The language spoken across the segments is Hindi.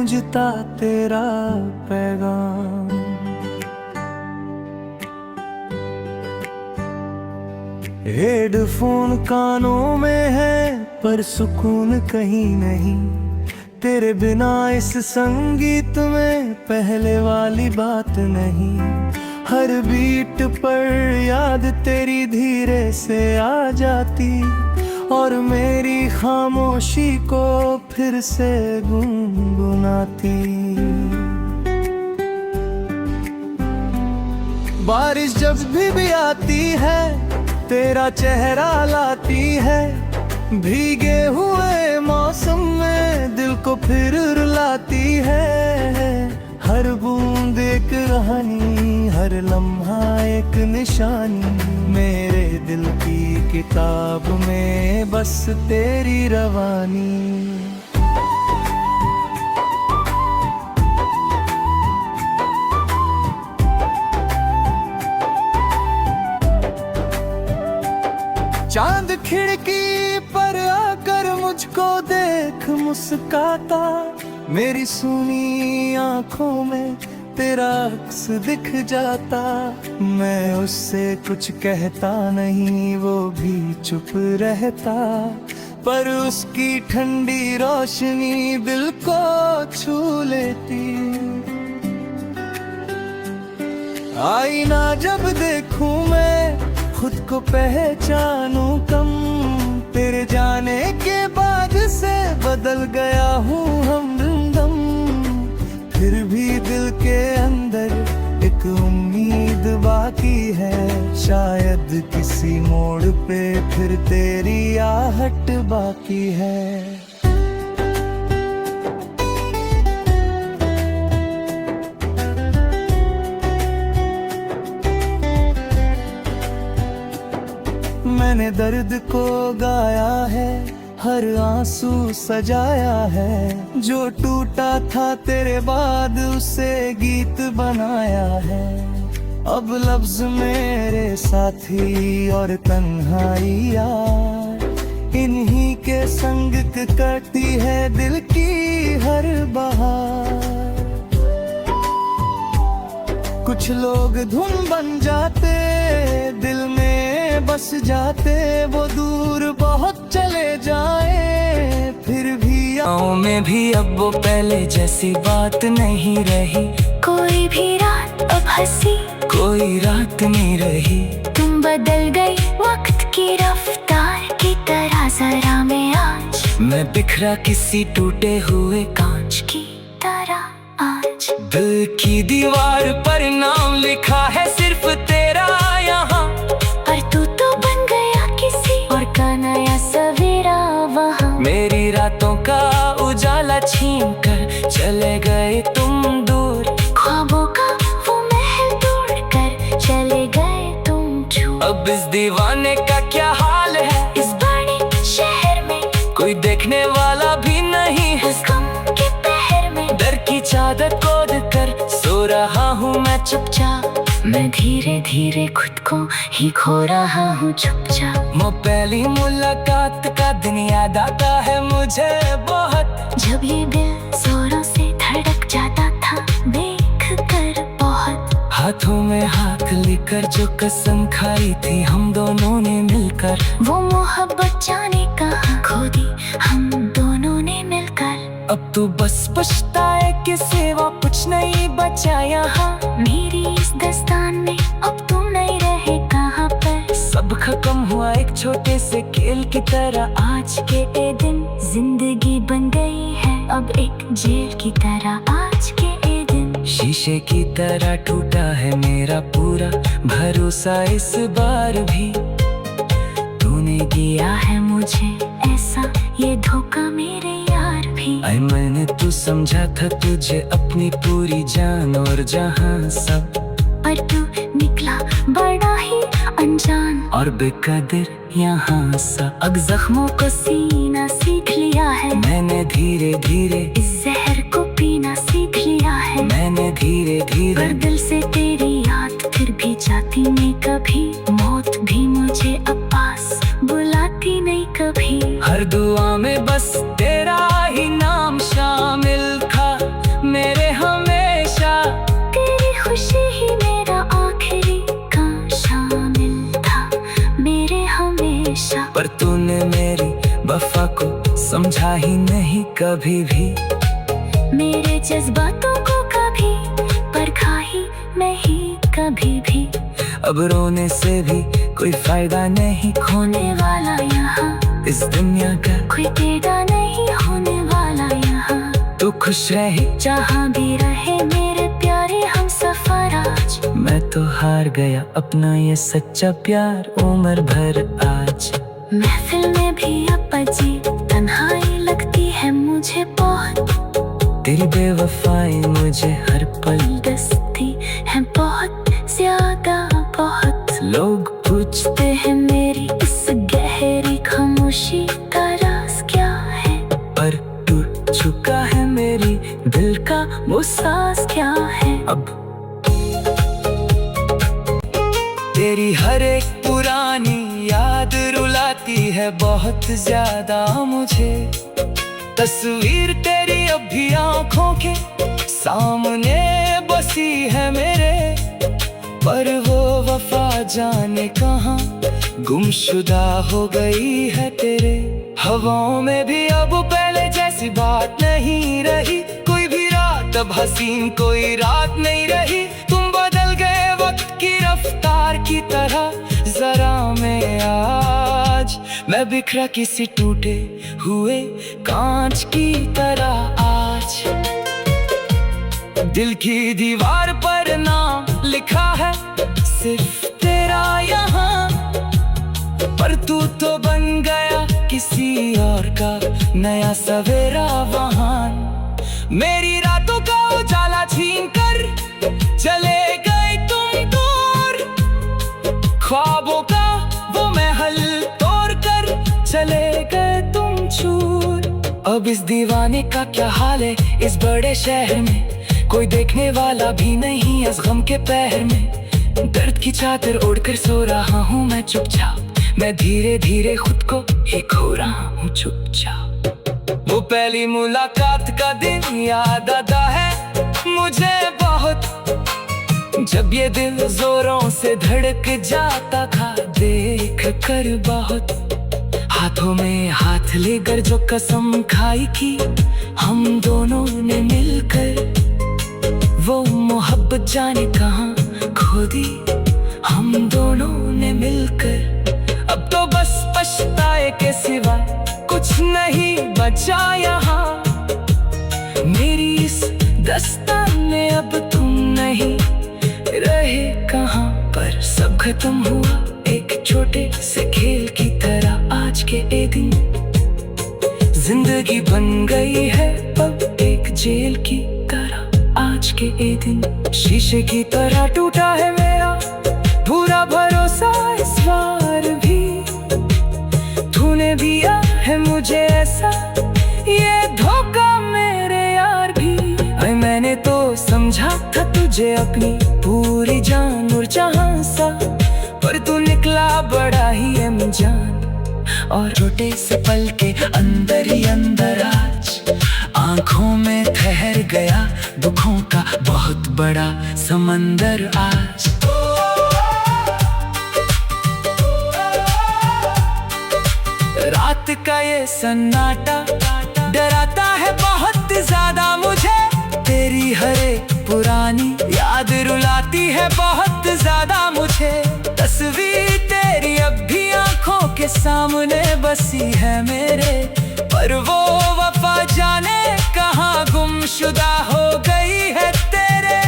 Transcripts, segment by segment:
गूंजता तेरा पैगाम। हेडफोन कानों में है पर सुकून कहीं नहीं, तेरे बिना इस संगीत में पहले वाली बात नहीं। हर बीट पर याद तेरी धीरे से आ जाती और मेरी खामोशी को फिर से गुनगुनाती। बारिश जब भी आती है तेरा चेहरा लाती है, भीगे हुए मौसम में दिल को फिर रुलाती है। हर बूंद एक कहानी, हर लम्हा एक निशानी, मेरे दिल की किताब में बस तेरी रवानी। चांद खिड़की पर आकर मुझको देख मुस्काता, मेरी सुनी आंखों में तेरा अक्स दिख जाता। मैं उससे कुछ कहता नहीं, वो भी चुप रहता, पर उसकी ठंडी रोशनी दिल को छू लेती। आईना जब देखूं मैं खुद को पहचानूं कम, तेरे जाने के बाद से बदल गया हूँ हमदम। फिर भी दिल के अंदर एक उम्मीद बाकी है, शायद किसी मोड़ पे फिर तेरी आहट बाकी है। मैंने दर्द को गाया है, हर आंसू सजाया है, जो टूटा था तेरे बाद उसे गीत बनाया है। अब लफ्ज मेरे साथी और तन्हाई यार, इन्हीं के संग कटती है दिल की हर बहार। कुछ लोग धुन बन जाते, दिल में बस जाते, वो दूर बहुत चले जाए फिर भी गाँव में भी अब वो पहले जैसी बात नहीं रही। कोई भी रात अब हंसी, कोई रात नहीं रही। तुम बदल गई वक्त की रफ्तार की तरह जरा मैं आज, मैं बिखरा किसी टूटे हुए कांच की तरह आज। दिल की दीवार पर नाम लिखा है सिर्फ तेरा यहाँ, और तू तो बन गया किसी और का नया सवेरा वहाँ। मेरी रातों का उजाला छीन कर चले गए तुम दूर, ख्वाबों का वो महल तोड़ कर चले गए तुम छू। अब इस दीवाने का क्या हाल है, इस बड़े शहर में कोई देखने वाला भी नहीं है। इस गम के पहर में डर की चादर ओढ़ कर सो रहा हूँ मैं चुपचाप। मैं धीरे धीरे खुद को ही खो रहा हूँ चुपचाप। वो पहली मुलाकात का दिन याद आता है मुझे बहुत, जब ये दिल जोरों से धड़क जाता था देख कर बहुत। हाथों में हाथ लेकर जो कसम खाई थी हम दोनों ने मिलकर, वो मोहब्बत जाने कहाँ खो दी हम दोनों ने मिलकर। अब तो बस पछताए कि सिवा कुछ नहीं बचा यहाँ। मेरी इस दास्तान में अब तुम नहीं रहे कहाँ पर। सब खत्म हुआ एक छोटे से खेल की तरह, आज के ये दिन जिंदगी बन गई है अब एक जेल की तरह। आज के ये दिन शीशे की तरह टूटा है मेरा पूरा भरोसा इस बार भी। तूने दिया है मुझे ऐसा ये धोखा मेरे यार भी। आई मैंने तू समझा था तुझे अपनी पूरी जान और जहां सब, पर तू निकला बड़ा ही अनजान और बेकदर यहाँ सा। अब जख्मों को सीना सीख लिया है मैंने धीरे धीरे, इस जहर को पीना सीख लिया है मैंने धीरे धीरे। पर दिल से तेरी याद फिर भी जाती नहीं कभी, मौत भी मुझे अब पास बुलाती नहीं कभी। हर दुआ में बस तेरा ही नाम शामिल था, पर तूने मेरी वफा को समझा ही नहीं कभी भी। मेरे जज्बातों को कभी परखा ही नहीं कभी भी। अब रोने से भी कोई फायदा नहीं, खोने वाला यहाँ इस दुनिया का कोई टेढ़ा नहीं होने वाला यहाँ। तू खुश रहे जहाँ भी रहे मेरे प्यारे हम सफर आज। मैं तो हार गया अपना ये सच्चा प्यार उम्र भर आज। महफिल में भी अब अजीब तन्हाई लगती है मुझे बहुत। तेरी बेवफाई मुझे हर पल दस्ती है बहुत ज्यादा बहुत। लोग पूछते हैं मेरी इस गहरी खामोशी का राज क्या है, पर टूट चुका है मेरी दिल का वो साज क्या है। अब तेरी हर एक पुरानी याद रुलाती है बहुत ज्यादा मुझे। तस्वीर तेरी अब भी आँखों के सामने बसी है मेरे, पर वो वफा जाने कहाँ गुमशुदा हो गई है तेरे। हवाओं में भी अब पहले जैसी बात नहीं रही, कोई भी रात अब हसीन कोई रात नहीं रही। तुम बदल गए वक्त की रफ्तार की तरह जरा मैं आज। मैं बिखरा किसी टूटे हुए कांच की तरह आज। दिल की दीवार पर नाम लिखा है सिर्फ तेरा यहाँ, पर तू तो बन गया किसी और का नया सवेरा वहाँ। मेरी रातों का उजाला छीन कर चले गए तुम दूर, ख्वाबों का वो महल तोड़ कर चले गए तुम चूर। अब इस दीवाने का क्या हाल है इस बड़े शहर में, कोई देखने वाला भी नहीं इस गम के पहर में। दर्द की चादर ओढ़कर सो रहा हूँ मैं चुपचाप, मैं धीरे धीरे खुद को ही खो रहा हूँ चुपचाप। वो पहली मुलाकात का दिन याद आता है मुझे बहुत, जब ये दिल जोरों से धड़क जाता था देख कर बहुत। हाथों में हाथ लेकर जो कसम खाई थी हम दोनों ने मिलकर, वो मोहब्बत जाने कहाँ खो दी हम दोनों ने मिलकर। अब तो बस पछताए के सिवा कुछ नहीं बचा यहाँ। मेरी इस दास्तान में अब तुम नहीं रहे कहाँ, पर सब खत्म हुआ एक छोटे से खेल की तरह आज के एक दिन। जिंदगी बन गई है अब एक जेल की तरह आज के ए दिन। शीशे की तरह टूटा है मेरा पूरा भरोसा इस बार भी, तूने दिया है मुझे ऐसा ये धोखा मेरे यार भी। भाई मैंने तो समझा था तुझे अपनी पूरी जान और जहां सा, पर तू निकला बड़ा ही अनजान। और छोटे से पल के अंदर ही अंदर आज आंखों में ठहर गया दुखों का बहुत बड़ा समंदर आज। रात का ये सन्नाटा डराता है बहुत ज्यादा मुझे, तेरी हर एक पुरानी याद रुलाती है बहुत ज्यादा मुझे। तस्वीर तेरी अब भी आंखों के सामने बसी है मेरे, पर वो वफा जाने कहाँ गुमशुदा हो गई है तेरे।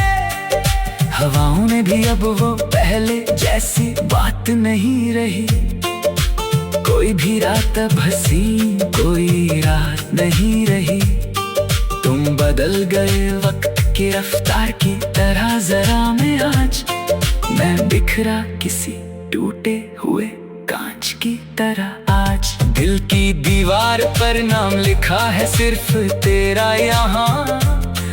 हवाओं में भी अब वो पहले जैसी बात नहीं रही, कोई भी रात अब हसीन कोई रात नहीं रही। तुम बदल गए वक्त की रफ्तार की तरह जरा मैं आज। मैं बिखरा किसी टूटे हुए कांच की तरह आज। दिल की दीवार पर नाम लिखा है सिर्फ तेरा यहाँ,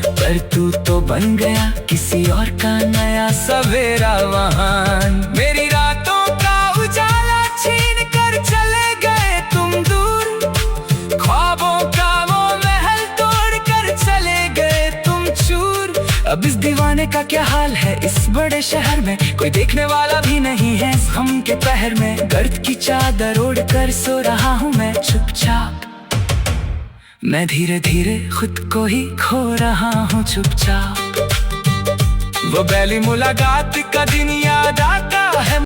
पर तू तो बन गया किसी और का नया सवेरा वहाँ। मेरी रातों का उजाला छीन कर चले गए तुम दूर, ख्वाबों का वो महल तोड़ कर चले गए तुम चूर। अब इस दीवाने का क्या हाल है इस बड़े शहर में, कोई देखने वाला भी नहीं है इस गम के पहर में। गर्द की चादर ओढ़ कर सो रहा हूँ मैं चुपचाप, मैं धीरे धीरे खुद को ही खो रहा हूँ चुपचाप। वो पहली मुलाकात का दिन याद आता है।